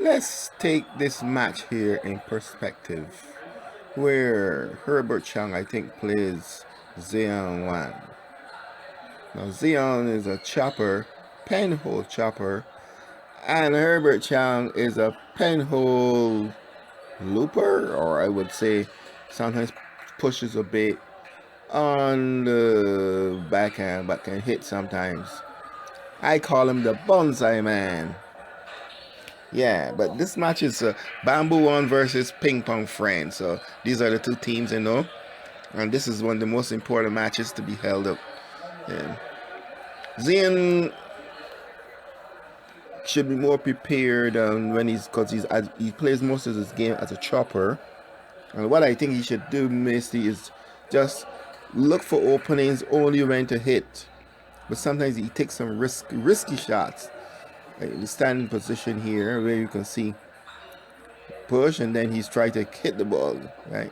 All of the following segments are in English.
Let's take this match here in perspective, where Herbert Chong, I think, plays Xiong Wan. Now Xiong is a chopper, penhole chopper, and Herbert Chong is a penhole looper, or I would say sometimes pushes a bit on the backhand but can hit sometimes. I call him the bonsai man. Yeah, but this match is Bamboo One versus Ping Pong Friends. So these are the two teams, and this is one of the most important matches to be held up. And Zian should be more prepared when because he plays most of his game as a chopper. And what I think he should do, mostly, is just look for openings only when to hit. But sometimes he takes some risky shots. Like the standing position here, where you can see push, and then he's trying to hit the ball, right?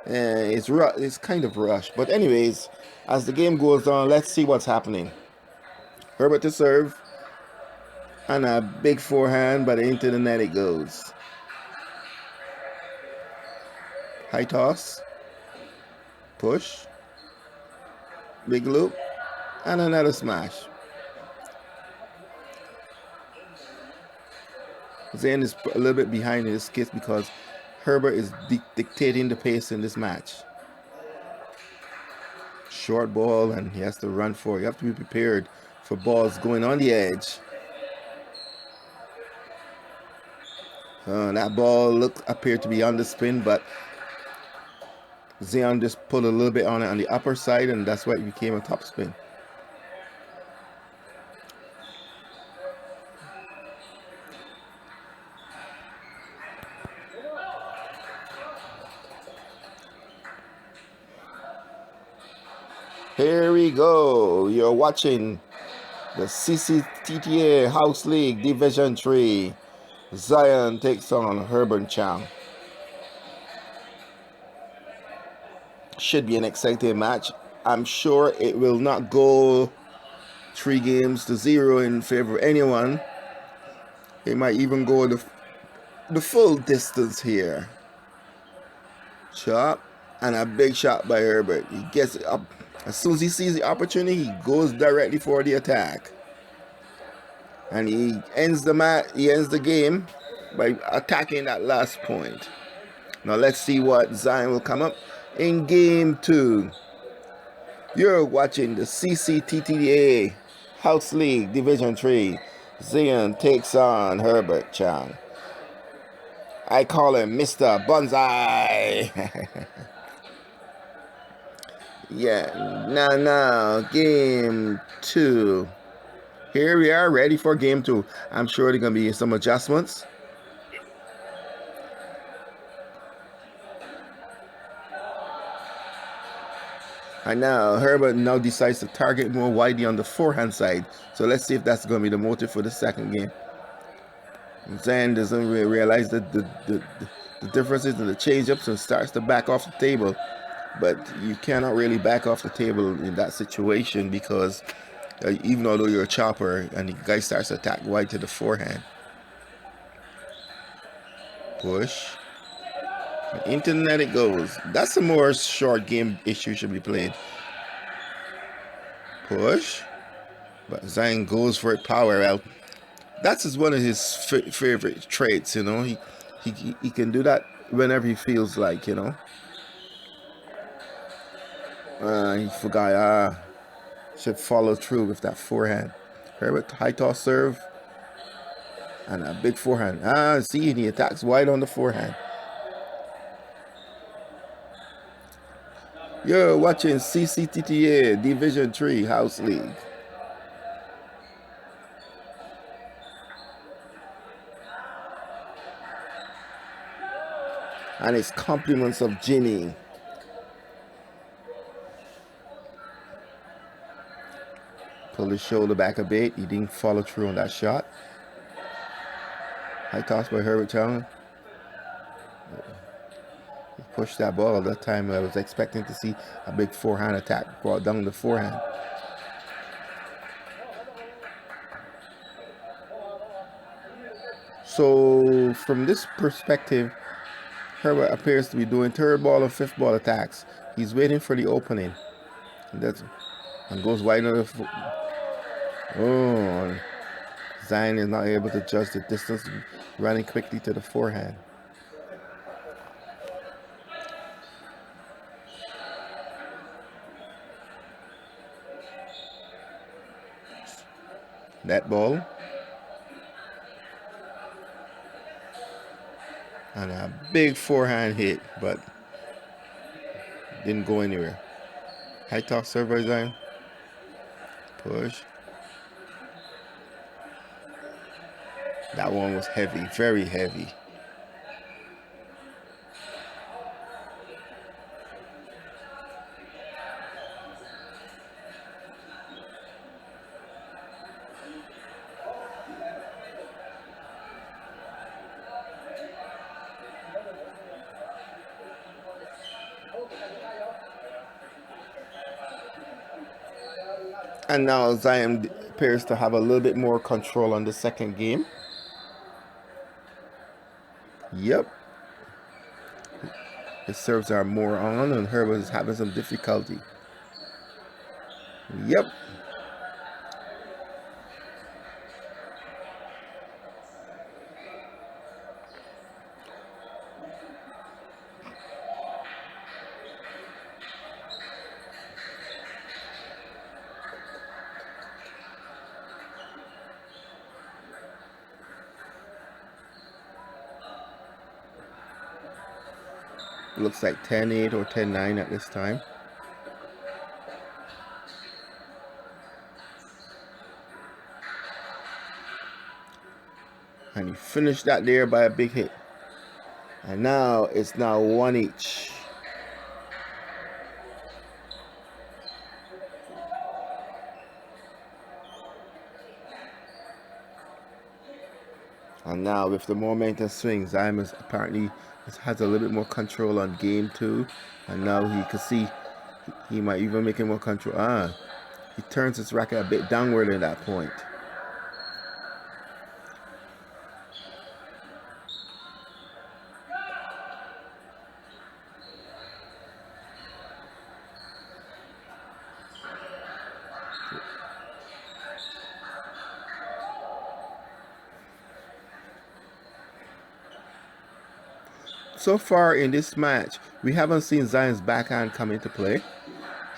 It's kind of rushed. But anyways, as the game goes on, let's see what's happening. Herbert to serve, and a big forehand, but into the net it goes. High toss, push, big loop, and another smash. Zayn is a little bit behind in this case because Herbert is dictating the pace in this match. Short ball, and he has to run for it. You have to be prepared for balls going on the edge. That ball appeared to be on the spin, but Xiong just pulled a little bit on it on the upper side, and that's why it became a top spin. Here we go. You're watching the CCTTA House League Division 3. Zion takes on Herbert Chong. Should be an exciting match. I'm sure it will not go 3-0 in favor of anyone. It might even go the full distance here. Chop, and a big shot by Herbert. He gets it up. As soon as he sees the opportunity, he goes directly for the attack. And he ends the game by attacking that last point. Now let's see what Zion will come up in game 2. You're watching the CCTTA House League Division 3. Zion takes on Herbert Chong. I call him Mr. Bonsai. Yeah, now, game 2. Here we are, ready for game 2. I'm sure there are going to be some adjustments. And now Herbert now decides to target more widely on the forehand side. So let's see if that's going to be the motive for the second game. Zan doesn't really realize that the differences in the change-ups and starts to back off the table. But you cannot really back off the table in that situation because even although you're a chopper and the guy starts to attack wide to the forehand. Push. Into the net it goes. That's a more short game issue should be played. Push. But Zhang goes for it power out. That's one of his favorite traits, He can do that whenever he feels like, He forgot. Should follow through with that forehand. Herbert high toss serve. And a big forehand. See, he attacks wide on the forehand. You're watching CCTTA Division 3 House League. And it's compliments of Jimmy. Pull his shoulder back a bit. He didn't follow through on that shot. High toss by Herbert Chong. He pushed that ball. That time I was expecting to see a big forehand attack brought down the forehand. So from this perspective, Herbert appears to be doing third ball or fifth ball attacks. He's waiting for the opening. And goes wide on the oh, Zion is not able to judge the distance, running quickly to the forehand. That ball. And a big forehand hit, but didn't go anywhere. High toss serve by Zion. Push. That one was heavy, very heavy. And now Zion appears to have a little bit more control on the second game. Yep. His serves are more on, and Herbert is having some difficulty. Yep. Looks like 10-8 or 10-9 at this time. And he finished that there by a big hit. And now it's now 1 each. And now with the momentum swing, Zion apparently has a little bit more control on game 2. And now he can see he might even make it more control. He turns his racket a bit downward at that point. So far in this match, we haven't seen Zion's backhand come into play.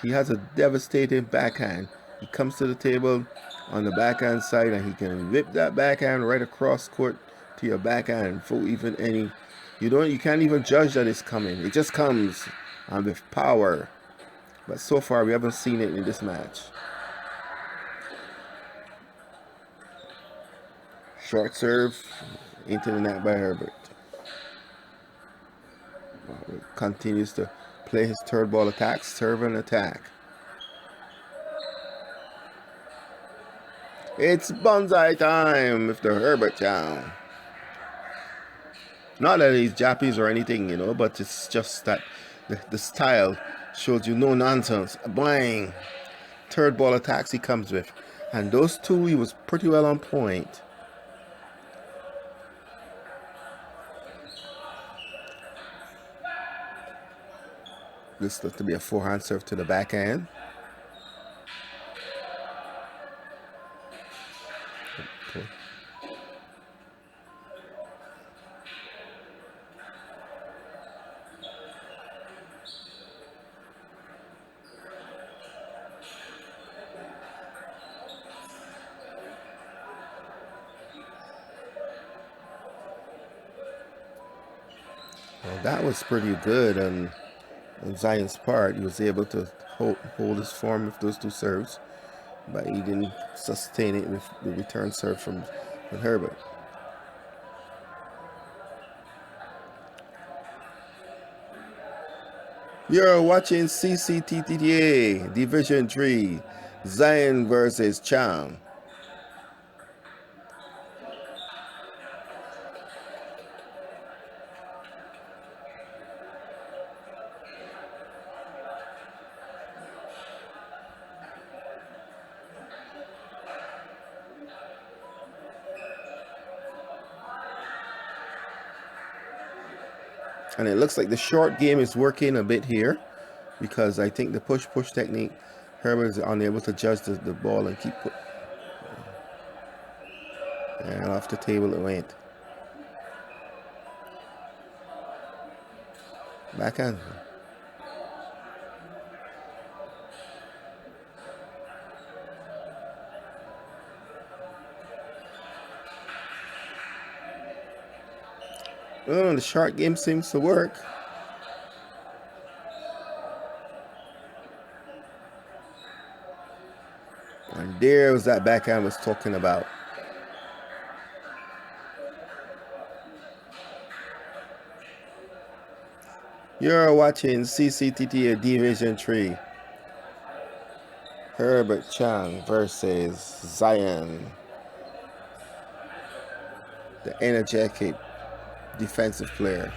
He has a devastating backhand. He comes to the table on the backhand side and he can whip that backhand right across court to your backhand for even any. You can't even judge that it's coming. It just comes with power. But so far we haven't seen it in this match. Short serve into the net by Herbert. Continues to play his third ball attack, serve and attack. It's bonsai time with the Herbert Chong. Not that he's Japanese or anything, but it's just that the style shows you no nonsense. Bang! Third ball attacks he comes with. And those two, he was pretty well on point. This looks to be a forehand serve to the backhand. Okay. Well, that was pretty good on Zion's part. He was able to hold his form with those two serves, but he didn't sustain it with the return serve from Herbert. You're watching CCTTA Division 3, Zion versus Chong. And it looks like the short game is working a bit here, because I think the push technique, Herbert is unable to judge the ball and keep put. And off the table it went. Backhand. Oh, the short game seems to work. And there's that backhand I was talking about. You're watching CCTTA Division 3. Herbert Chong versus Xiong, the energetic defensive player.